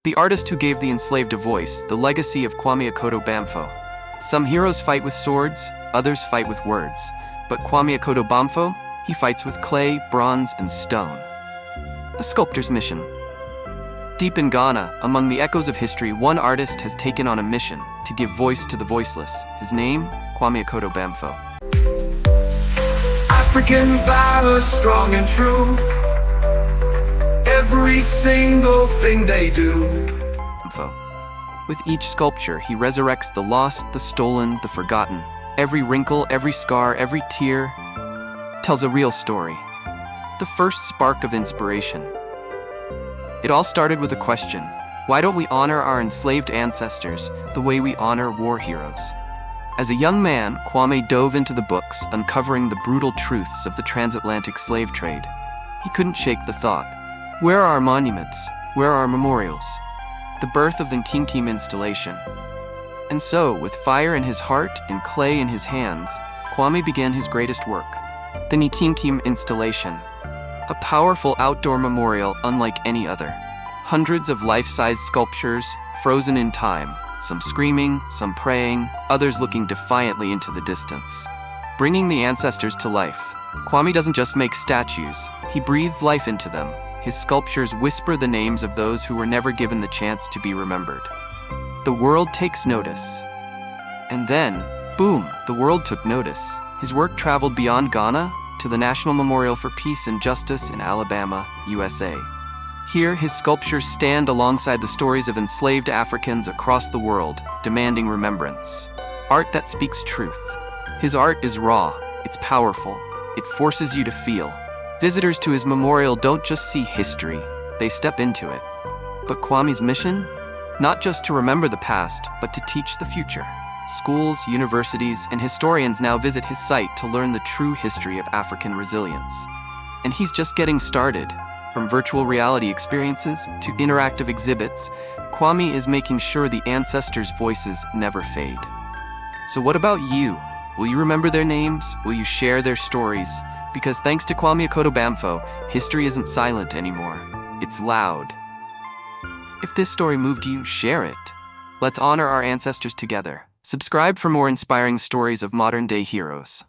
The artist who gave the enslaved a voice, the legacy of Kwame Akoto-Bamfo. Some heroes fight with swords, others fight with words. But Kwame Akoto-Bamfo, he fights with clay, bronze, and stone. The sculptor's mission. Deep in Ghana, among the echoes of history, one artist has taken on a mission to give voice to the voiceless. His name, Kwame Akoto-Bamfo. African valor, strong and true. Every single thing they do. With each sculpture, he resurrects the lost, the stolen, the forgotten. Every wrinkle, every scar, every tear tells a real story. The first spark of inspiration. It all started with a question. Why don't we honor our enslaved ancestors the way we honor war heroes? As a young man, Kwame dove into the books, uncovering the brutal truths of the transatlantic slave trade. He couldn't shake the thought. Where are our monuments? Where are our memorials? The birth of the Nkyinkyim installation. And so, with fire in his heart and clay in his hands, Kwame began his greatest work, the Nkyinkyim installation. A powerful outdoor memorial unlike any other. Hundreds of life-size sculptures, frozen in time, some screaming, some praying, others looking defiantly into the distance. Bringing the ancestors to life. Kwame doesn't just make statues, he breathes life into them. His sculptures whisper the names of those who were never given the chance to be remembered. The world takes notice. And then, boom, the world took notice. His work traveled beyond Ghana to the National Memorial for Peace and Justice in Alabama, USA. Here, his sculptures stand alongside the stories of enslaved Africans across the world, demanding remembrance. Art that speaks truth. His art is raw, it's powerful, it forces you to feel. Visitors to his memorial don't just see history, they step into it. But Kwame's mission? Not just to remember the past, but to teach the future. Schools, universities, and historians now visit his site to learn the true history of African resilience. And he's just getting started. From virtual reality experiences to interactive exhibits, Kwame is making sure the ancestors' voices never fade. So what about you? Will you remember their names? Will you share their stories? Because thanks to Kwame Akoto-Bamfo, history isn't silent anymore. It's loud. If this story moved you, share it. Let's honor our ancestors together. Subscribe for more inspiring stories of modern-day heroes.